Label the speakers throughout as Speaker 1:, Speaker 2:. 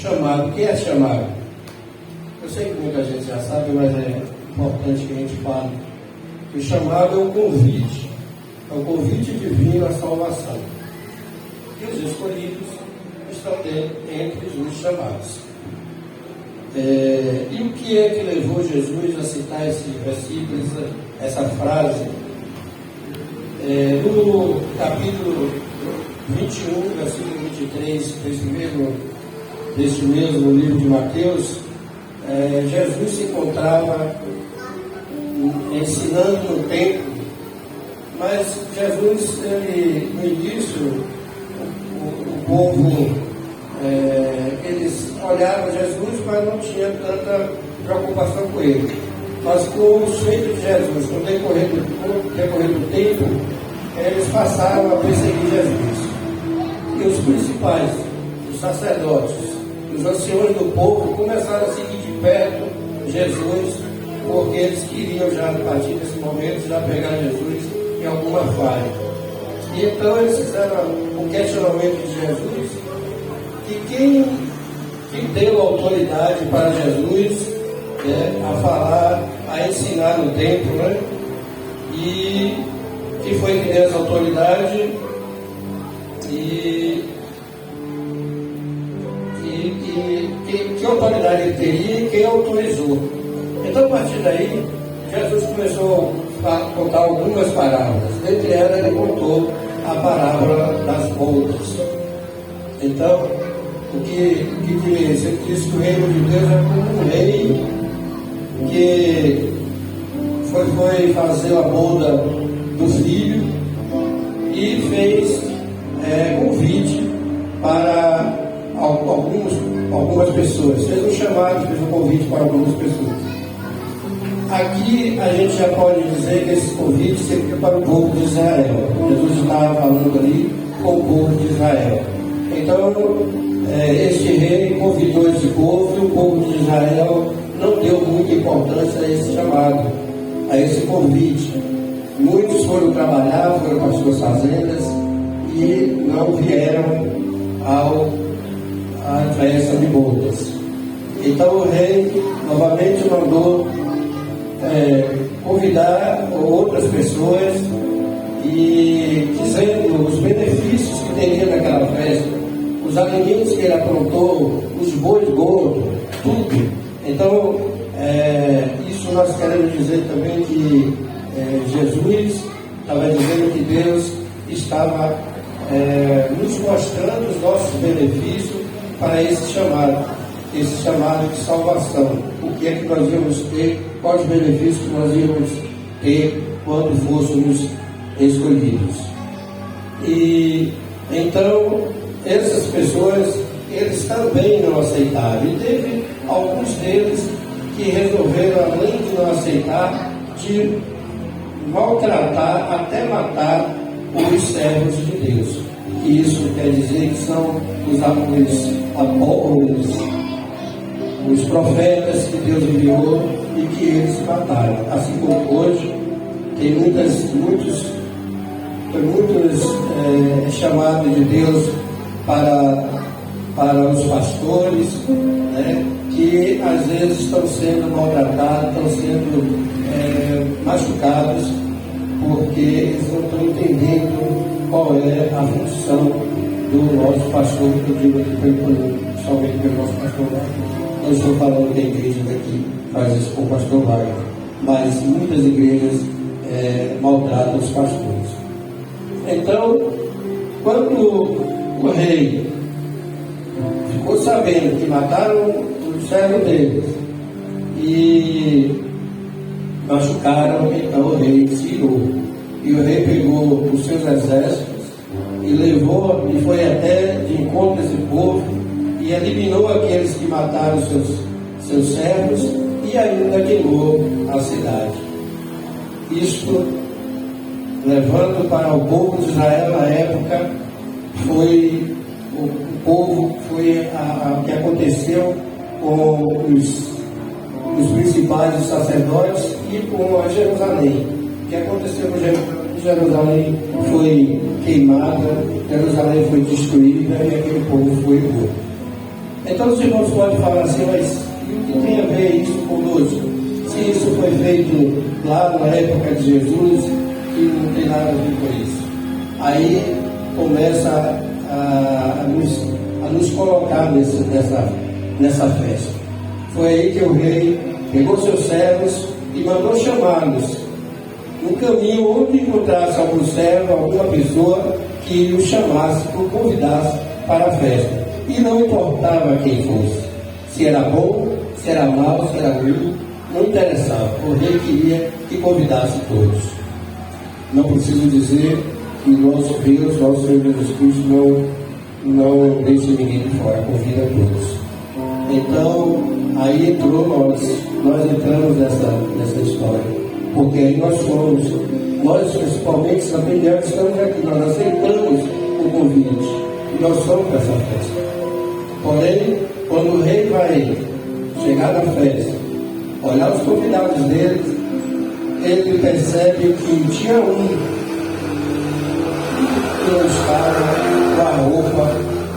Speaker 1: chamado. O que é chamado? Eu sei que muita gente já sabe, mas é importante que a gente fale. O chamado é o convite. É o convite divino à salvação. E os escolhidos estão entre os chamados. E o que é que levou Jesus a citar esse versículo, essa frase? No capítulo 21, versículo 23, desse mesmo livro de Mateus, Jesus se encontrava ensinando no templo, mas Jesus, no início, o povo, eles olhavam Jesus, mas não tinha tanta preocupação com ele. Mas com os feitos de Jesus, no decorrer do tempo, eles passaram a perseguir Jesus. E os principais, os sacerdotes, os anciões do povo começaram a seguir de perto Jesus, porque eles queriam já, a partir desse momento, já pegar Jesus em alguma falha. E então eles fizeram um questionamento de Jesus, que quem deu autoridade para Jesus a falar, a ensinar no templo, né? E que foi que deu essa autoridade que autoridade ele teria e quem autorizou. Então, a partir daí, Jesus começou a contar algumas parábolas. Dentre elas, ele contou a parábola das bodas. Então, o que diz? Ele diz que o reino de Deus é como um rei que foi fazer a boda do filho e fez convite para algumas pessoas. Fez um chamado, fez um convite para algumas pessoas. Aqui a gente já pode dizer que esse convite seria para o povo de Israel. Jesus estava falando ali com o povo de Israel. Então, este rei convidou esse povo e o povo de Israel não deu muita importância a esse chamado, a esse convite. Muitos foram trabalhar, foram para as suas fazendas e não vieram à festa de bodas. Então o rei novamente mandou convidar outras pessoas e dizendo os benefícios que teria naquela festa, os alimentos que ele aprontou, os bois gordos, tudo. Então, isso nós queremos dizer também que Jesus estava dizendo que Deus estava nos mostrando os nossos benefícios para esse chamado de salvação. O que é que nós íamos ter, quais benefícios que nós íamos ter quando fôssemos escolhidos. E então, essas pessoas, eles também não aceitaram. E teve alguns deles que resolveram, além de não aceitar, de maltratar, até matar os servos de Deus. E isso quer dizer que são os apóstolos, os profetas que Deus enviou e que eles mataram. Assim como hoje, tem muitos chamados de Deus para os pastores, né, que às vezes estão sendo maltratados, estão sendo machucados, porque eles não estão entendendo qual é a função do nosso pastor, que eu digo aqui somente pelo nosso pastor Wagner. Não estou falando da igreja daqui, faz isso com o pastor Wagner, mas muitas igrejas maltratam os pastores. Então, quando o rei ficou sabendo que mataram o servo deles e machucaram, então o rei se irou. E o rei pegou os seus exércitos e levou, e foi até de encontro a esse povo e eliminou aqueles que mataram seus servos e ainda queimou a cidade. Isto, levando para o povo de Israel na época, foi o que aconteceu com os principais sacerdotes e com a Jerusalém. O que aconteceu com Jerusalém foi queimada, Jerusalém foi destruída e aquele povo foi morto. Então os irmãos podem falar assim, mas o que tem a ver isso conosco? Se isso foi feito lá na época de Jesus, que não tem nada a ver com isso. Aí começa a nos colocar nessa festa. Foi aí que o rei pegou seus servos e mandou chamá-los. No caminho, onde encontrasse algum servo, alguma pessoa que o chamasse, o convidasse para a festa. E não importava quem fosse. Se era bom, se era mau, se era ruim, não interessava. O rei queria que convidasse todos. Não preciso dizer que nosso Deus, nosso Senhor Jesus Cristo, não deixa ninguém de fora, convida a todos. Então, aí entrou nós entramos nessa história. Porque aí nós principalmente, também estamos aqui, nós aceitamos o convite e nós somos para essa festa. Porém, quando o rei vai chegar na festa, olhar os convidados dele, ele percebe que tinha um que não estava com a roupa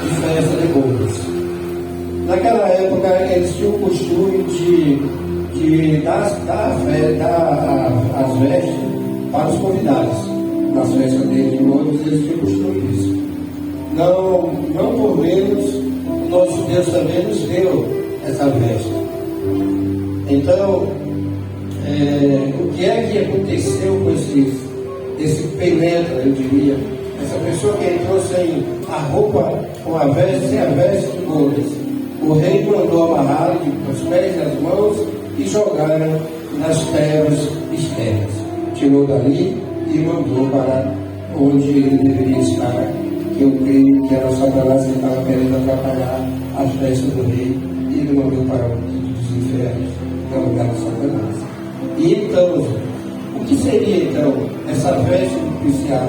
Speaker 1: de festa de bodas. Naquela época, eles tinham o costume de dar as vestes para os convidados. Nas festas deles de bodas, eles tinham o costume disso. Não por menos, o nosso Deus também nos deu essa veste. Então, o que é que aconteceu com esse penetra, eu diria, essa pessoa que entrou sem a roupa, com a veste, sem a veste de bodas? O rei mandou amarrá-lo os pés e as mãos e jogaram nas terras externas. Tirou dali e mandou para onde ele deveria estar, que eu creio que era o Satanás que estava querendo atrapalhar as festas do rei, e ele mandou para o dos infernos, que é o lugar do Satanás. E então, o que seria então essa festa nupcial?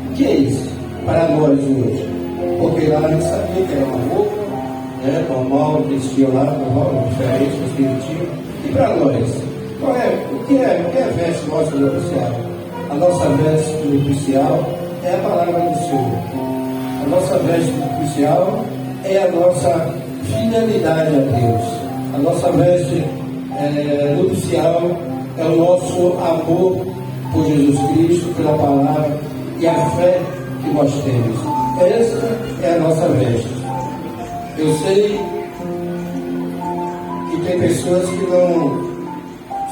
Speaker 1: O que é isso para nós hoje? Porque lá a gente sabia que era uma roupa, normal, que eles tinham lá, normal, diferente do que eles tinham. E para nós, o que é a veste nossa nupcial? A nossa veste nupcial é a palavra do Senhor. A nossa veste nupcial é a nossa fidelidade a Deus. A nossa veste nupcial é o nosso amor por Jesus Cristo, pela palavra e a fé que nós temos. Essa é a nossa veste. Eu sei que tem pessoas que não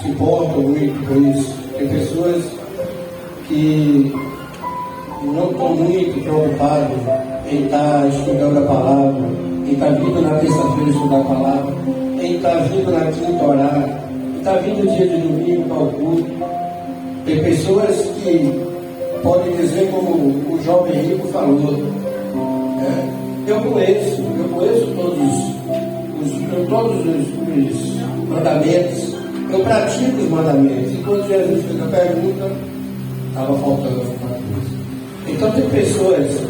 Speaker 1: se importam muito com isso. Tem pessoas que não estão muito preocupadas em estar estudando a palavra, em estar vindo na terça-feira estudar a palavra, em estar vindo na quinta orar, em estar vindo dia de domingo para o culto. Tem pessoas que podem dizer como o jovem rico falou, eu conheço todos os mandamentos, eu pratico os mandamentos. E quando Jesus fez a pergunta, estava faltando alguma coisa. Então tem pessoas,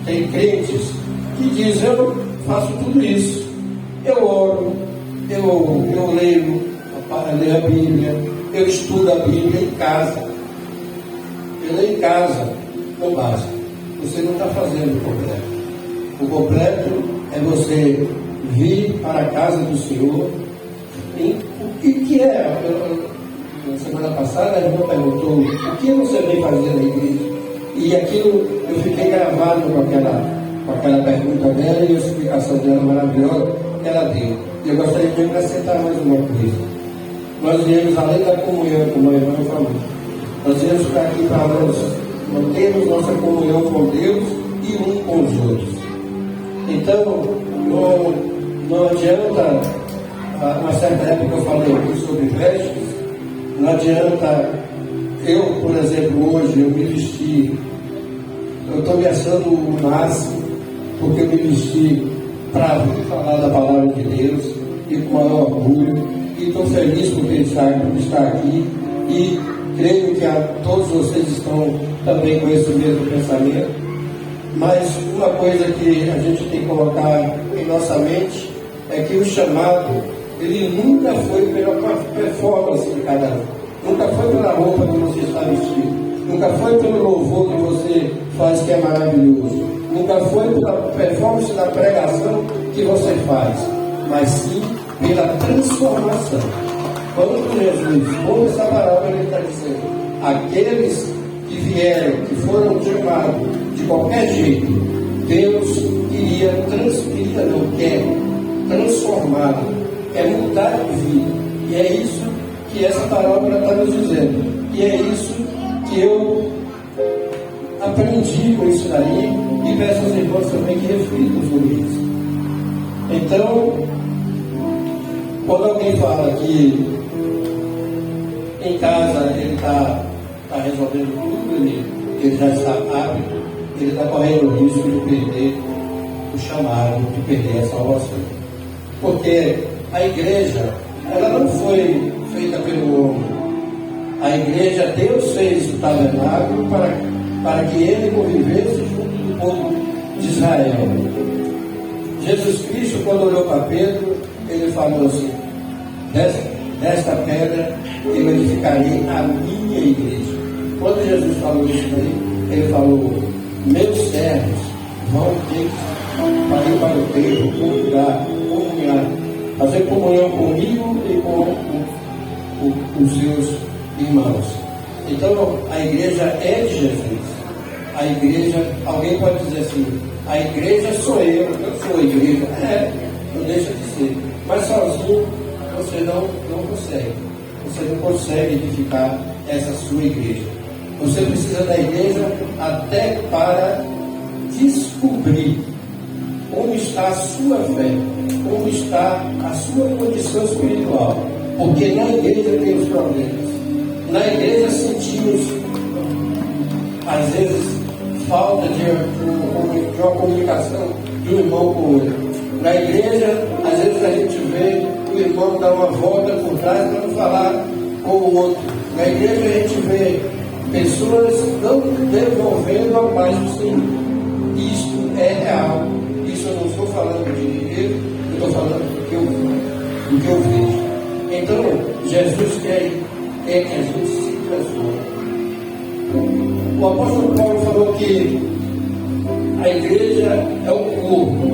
Speaker 1: tem crentes que dizem, eu faço tudo isso. Eu oro, eu leio a Bíblia, eu estudo a Bíblia em casa. Eu leio em casa, não basta. Você não está fazendo o completo. O completo é você vir para a casa do Senhor. E o que é? Na semana passada a irmã perguntou, o que você vem fazer na igreja? E aquilo eu fiquei gravado com aquela pergunta dela e a explicação dela maravilhosa que ela deu. E eu gostaria de acrescentar mais uma coisa. Nós viemos, além da comunhão, como a irmã falou, nós viemos para aqui para nós mantermos nossa comunhão com Deus e um com os outros. Então, não adianta, uma certa época eu falei aqui sobre vestes, não adianta eu, por exemplo, hoje eu me vestir, eu estou me achando o máximo, porque eu me vesti para vir falar da palavra de Deus e com maior orgulho, e estou feliz por estar aqui, e creio que todos vocês estão também com esse mesmo pensamento. Mas uma coisa que a gente tem que colocar em nossa mente é que o chamado, ele nunca foi pela performance de cada um, nunca foi pela roupa que você está vestido, nunca foi pelo louvor que você faz que é maravilhoso. Nunca foi pela performance da pregação que você faz, mas sim pela transformação. Quando Jesus ouve essa palavra, ele está dizendo: aqueles que vieram, que foram chamados de qualquer jeito, Deus queria quer transformar, quer mudar de vida. E é isso que essa palavra está nos dizendo. E é isso que eu aprendi com isso daí e peço aos irmãos também que reflitam sobre isso. Então, quando alguém fala que em casa ele está resolvendo tudo, ele já está hábito, ele está correndo o risco de perder o chamado, de perder a salvação. Porque a igreja, ela não foi feita pelo homem. A igreja, Deus fez o tabernáculo para que ele convivesse junto do povo de Israel. Jesus Cristo, quando olhou para Pedro, ele falou assim: desta pedra eu edificarei a minha igreja. Quando Jesus falou isso aí, ele falou: meus servos vão ter que ir para o templo, comungar, fazer comunhão comigo e com os seus irmãos. Então a igreja é de Jesus. A igreja, alguém pode dizer assim: a igreja sou eu sou a igreja. Não deixa de ser. Mas sozinho você não consegue. Você não consegue edificar essa sua igreja. Você precisa da igreja até para descobrir onde está a sua fé, onde está a sua condição espiritual. Porque na igreja tem os problemas. Na igreja sentimos, às vezes, falta de uma comunicação de um irmão com o outro. Na igreja, às vezes a gente vê o irmão dar uma volta por trás para não falar com o outro. Na igreja a gente vê pessoas não devolvendo a paz do Senhor. Isto é real. Isso eu não estou falando de ninguém, eu estou falando do que eu vejo. Então, Jesus quer que a gente se transforme. O apóstolo Paulo falou que a igreja é o corpo,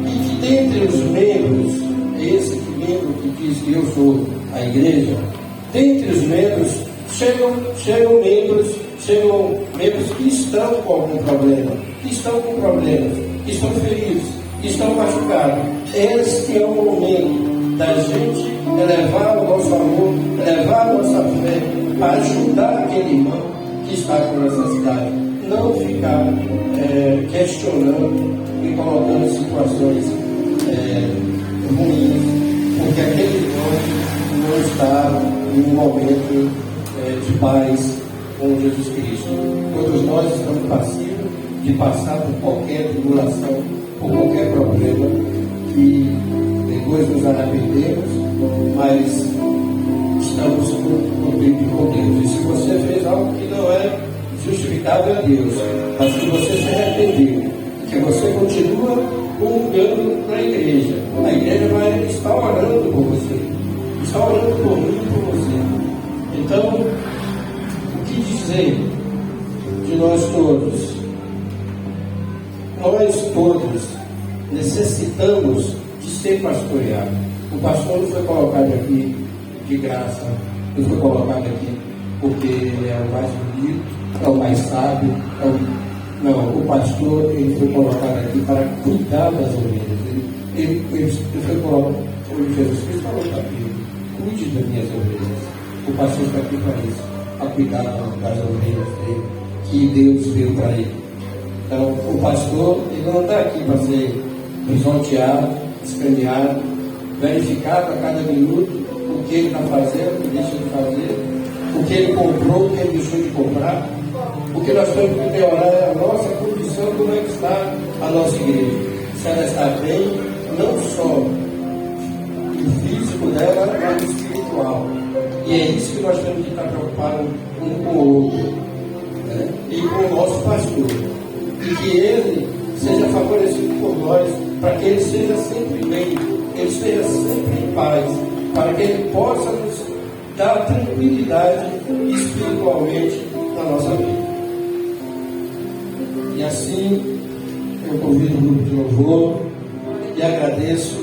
Speaker 1: e que dentre os membros, esse membro que diz que eu sou a igreja, dentre os membros chegam membros que estão com algum problema, que estão com problemas, que estão feridos, que estão machucados. Este é o momento da gente elevar o nosso amor, elevar a nossa fé, para ajudar aquele irmão que está com necessidade. Não ficar questionando e colocando em situações ruins, porque aquele irmão não está em um momento de paz com Jesus Cristo. Todos nós estamos passivos de passar por qualquer tribulação, por qualquer problema, e depois nos arrependemos, mas estamos cumprindo com Deus. E se você fez algo que não é justificável a Deus, mas que você se arrependeu, que você continua comungando na igreja, a igreja vai estar orando por você, está orando por mim e por você. Então, o que dizer de nós todos? Nós todos necessitamos de ser pastoreados. O pastor não foi colocado aqui de graça, não foi colocado aqui porque ele é o mais bonito, é o mais sábio, não, o pastor ele foi colocado aqui para cuidar das ovelhas. Ele foi colocado, como Jesus Cristo falou para ele: cuide das minhas ovelhas. O pastor está aqui para isso, para cuidar das ovelhas dele, que Deus deu para ele. Então, o pastor ele não está aqui para ser pisoteado, escaneado, verificado a cada minuto o que ele está fazendo, o que deixa de fazer, o que ele comprou, o que ele deixou de comprar. O que nós temos que melhorar é a nossa condição, como é que está a nossa igreja. Se ela está bem, não só o físico dela, mas o espiritual. E é isso que nós temos que estar preocupados um com o outro, né? E com o nosso pastor. E que ele seja favorecido por nós, para que ele seja sempre bem, que ele esteja sempre em paz, para que ele possa nos dar tranquilidade espiritualmente na nossa vida. E assim eu convido o grupo de louvor e agradeço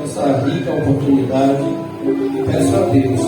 Speaker 1: essa rica oportunidade e peço a Deus